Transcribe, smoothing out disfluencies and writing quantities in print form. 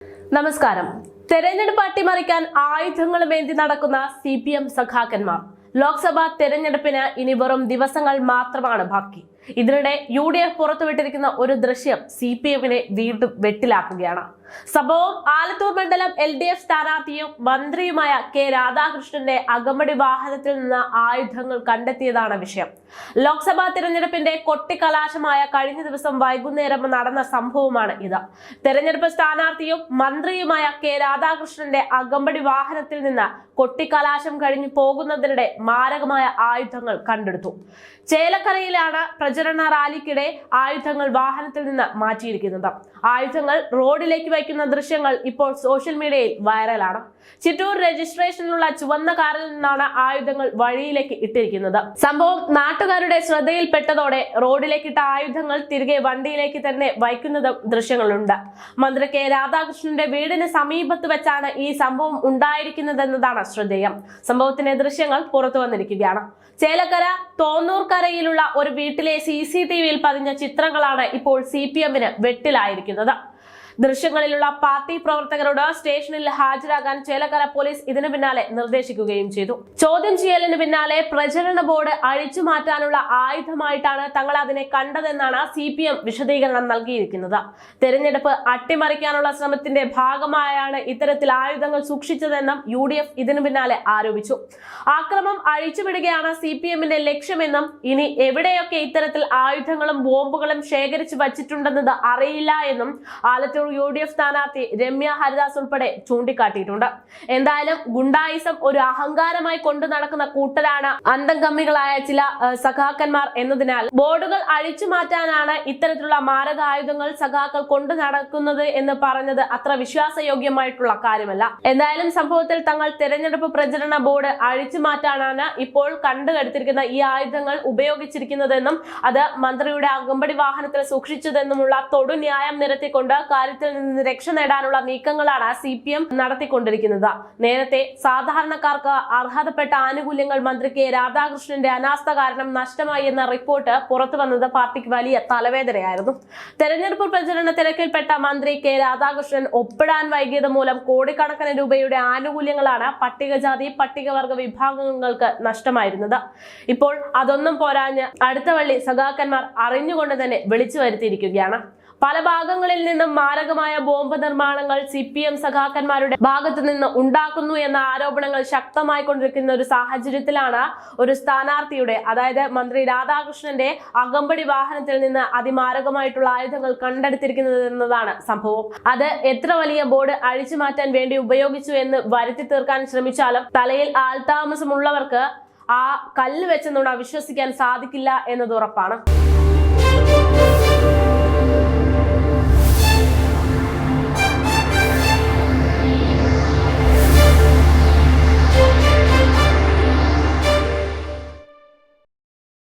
നമസ്കാരം. തെരഞ്ഞെടുപ്പ് അട്ടിമറിക്കാൻ ആയുധങ്ങളുമേന്തി നടക്കുന്ന CPM സഖാക്കന്മാർ. ലോക്സഭാ തെരഞ്ഞെടുപ്പിന് ഇനി വെറും ദിവസങ്ങൾ മാത്രമാണ് ബാക്കി. ഇതിനിടെ UDF പുറത്തുവിട്ടിരിക്കുന്ന ഒരു ദൃശ്യം CPMനെ വീണ്ടും വെട്ടിലാക്കുകയാണ്. സംഭവം ആലത്തൂർ മണ്ഡലം LDF സ്ഥാനാർത്ഥിയും മന്ത്രിയുമായ K രാധാകൃഷ്ണന്റെ അകമ്പടി വാഹനത്തിൽ നിന്ന് ആയുധങ്ങൾ കണ്ടെത്തിയതാണ് വിഷയം. ലോക്സഭാ തിരഞ്ഞെടുപ്പിന്റെ കൊട്ടിക്കലാശമായ കഴിഞ്ഞ ദിവസം വൈകുന്നേരം നടന്ന സംഭവമാണ് ഇത്. തെരഞ്ഞെടുപ്പ് സ്ഥാനാർത്ഥിയും മന്ത്രിയുമായ K രാധാകൃഷ്ണന്റെ അകമ്പടി വാഹനത്തിൽ നിന്ന് കൊട്ടിക്കലാശം കഴിഞ്ഞു പോകുന്നതിനിടെ മാരകമായ ആയുധങ്ങൾ കണ്ടെടുത്തു. ചേലക്കരയിലാണ് പ്രചരണ റാലിക്കിടെ ആയുധങ്ങൾ വാഹനത്തിൽ നിന്ന് മാറ്റിയിരിക്കുന്നത്. ആയുധങ്ങൾ റോഡിലേക്ക് വയ്ക്കുന്ന ദൃശ്യങ്ങൾ ഇപ്പോൾ സോഷ്യൽ മീഡിയയിൽ വൈറലാണ്. ചിറ്റൂർ രജിസ്ട്രേഷനിലുള്ള ചുവന്ന കാറിൽ നിന്നാണ് ആയുധങ്ങൾ വഴിയിലേക്ക് ഇട്ടിരിക്കുന്നത്. സംഭവം നാട്ടുകാരുടെ ശ്രദ്ധയിൽപ്പെട്ടതോടെ റോഡിലേക്കിട്ട ആയുധങ്ങൾ തിരികെ വണ്ടിയിലേക്ക് തന്നെ വയ്ക്കുന്നതും ദൃശ്യങ്ങളുണ്ട്. മന്ത്രി K രാധാകൃഷ്ണന്റെ വീടിന് സമീപത്ത് വെച്ചാണ് ഈ സംഭവം ഉണ്ടായിരിക്കുന്നതെന്നതാണ് ശ്രദ്ധേയം. സംഭവത്തിന്റെ ദൃശ്യങ്ങൾ പുറത്തു വന്നിരിക്കുകയാണ്. ചേലക്കര തോന്നൂർക്കരയിലുള്ള ഒരു വീട്ടിലെ CCTVയിൽ പതിഞ്ഞ ചിത്രങ്ങളാണ് ഇപ്പോൾ CPMന് വെട്ടിലായിരിക്കുന്നത്. ദൃശ്യങ്ങളിലുള്ള പാർട്ടി പ്രവർത്തകരോട് സ്റ്റേഷനിൽ ഹാജരാകാൻ ചേലക്കര പോലീസ് ഇതിനു പിന്നാലെ നിർദ്ദേശിക്കുകയും ചെയ്തു. ചോദ്യം ചെയ്യലിന് പിന്നാലെ പ്രചരണ ബോർഡ് അഴിച്ചു മാറ്റാനുള്ള ആയുധമായിട്ടാണ് തങ്ങൾ അതിനെ കണ്ടതെന്നാണ് CPM വിശദീകരണം നൽകിയിരിക്കുന്നത്. തെരഞ്ഞെടുപ്പ് അട്ടിമറിക്കാനുള്ള ശ്രമത്തിന്റെ ഭാഗമായാണ് ഇത്തരത്തിൽ ആയുധങ്ങൾ സൂക്ഷിച്ചതെന്നും UDF ഇതിനു പിന്നാലെ ആരോപിച്ചു. ആക്രമം അഴിച്ചുവിടുകയാണ് CPMന്റെ ലക്ഷ്യമെന്നും ഇനി എവിടെയൊക്കെ ഇത്തരത്തിൽ ആയുധങ്ങളും ബോംബുകളും ശേഖരിച്ചു വച്ചിട്ടുണ്ടെന്നത് അറിയില്ല എന്നും ആലത്തൂർ UDF സ്ഥാനാർത്ഥി രമ്യ ഹരിദാസ് ഉൾപ്പെടെ ചൂണ്ടിക്കാട്ടിയിട്ടുണ്ട്. എന്തായാലും ഗുണ്ടായിസം ഒരു അഹങ്കാരമായി കൊണ്ടു നടക്കുന്ന കൂട്ടരാണ് അന്തംകമ്മികളായ ചില സഖാക്കന്മാർ എന്നതിനാൽ ബോർഡുകൾ അഴിച്ചു മാറ്റാനാണ് ഇത്തരത്തിലുള്ള മാരകായുധങ്ങൾ സഖാക്കൾ കൊണ്ടു നടക്കുന്നത് എന്ന് പറഞ്ഞത് അത്ര വിശ്വാസയോഗ്യമായിട്ടുള്ള കാര്യമല്ല. എന്തായാലും സംഭവത്തിൽ തങ്ങൾ തെരഞ്ഞെടുപ്പ് പ്രചരണ ബോർഡ് അഴിച്ചു മാറ്റാനാണ് ഇപ്പോൾ കണ്ടുകെടുത്തിരിക്കുന്ന ഈ ആയുധങ്ങൾ ഉപയോഗിച്ചിരിക്കുന്നതെന്നും അത് മന്ത്രിയുടെ അകമ്പടി വാഹനത്തിൽ സൂക്ഷിച്ചതെന്നുമുള്ള തൊടുന്യായം നിരത്തിക്കൊണ്ട് കാര്യത്തിൽ നിന്ന് രക്ഷ നേടാനുള്ള നീക്കങ്ങളാണ് CPM നടത്തിക്കൊണ്ടിരിക്കുന്നത്. നേരത്തെ സാധാരണക്കാർക്ക് അർഹതപ്പെട്ട ആനുകൂല്യങ്ങൾ മന്ത്രി K രാധാകൃഷ്ണന്റെ അനാസ്ഥ കാരണം നഷ്ടമായി എന്ന റിപ്പോർട്ട് പുറത്തു വന്നത് പാർട്ടിക്ക് വലിയ തലവേദനയായിരുന്നു. തെരഞ്ഞെടുപ്പ് പ്രചരണ തിരക്കിൽപ്പെട്ട മന്ത്രി K രാധാകൃഷ്ണൻ ഒപ്പിടാൻ വൈകിയത് മൂലം കോടിക്കണക്കിന് രൂപയുടെ ആനുകൂല്യങ്ങളാണ് പട്ടികജാതി പട്ടികവർഗ വിഭാഗങ്ങൾക്ക് നഷ്ടമായിരുന്നത്. ഇപ്പോൾ അതൊന്നും പോരാഞ്ഞ് അടുത്ത വള്ളി സഖാക്കന്മാർ അറിഞ്ഞുകൊണ്ട് തന്നെ വിളിച്ചു വരുത്തിയിരിക്കുകയാണ്. പല ഭാഗങ്ങളിൽ നിന്നും മാരകമായ ബോംബ് നിർമ്മാണങ്ങൾ CPM സഖാക്കന്മാരുടെ ഭാഗത്തു നിന്ന് ഉണ്ടാക്കുന്നു എന്ന ആരോപണങ്ങൾ ശക്തമായി കൊണ്ടിരിക്കുന്ന ഒരു സാഹചര്യത്തിലാണ് ഒരു സ്ഥാനാർത്ഥിയുടെ, അതായത് മന്ത്രി രാധാകൃഷ്ണന്റെ അകമ്പടി വാഹനത്തിൽ നിന്ന് അതിമാരകമായിട്ടുള്ള ആയുധങ്ങൾ കണ്ടെടുത്തിരിക്കുന്നത് എന്നതാണ് സംഭവം. അത് എത്ര വലിയ ബോർഡ് അഴിച്ചു മാറ്റാൻ വേണ്ടി ഉപയോഗിച്ചു എന്ന് വരുത്തി തീർക്കാൻ ശ്രമിച്ചാലും തലയിൽ ആൾതാമസമുള്ളവർക്ക് ആ കല്ല് വെച്ചെന്നുകൊണ്ട് വിശ്വസിക്കാൻ സാധിക്കില്ല എന്നത് ഉറപ്പാണ്.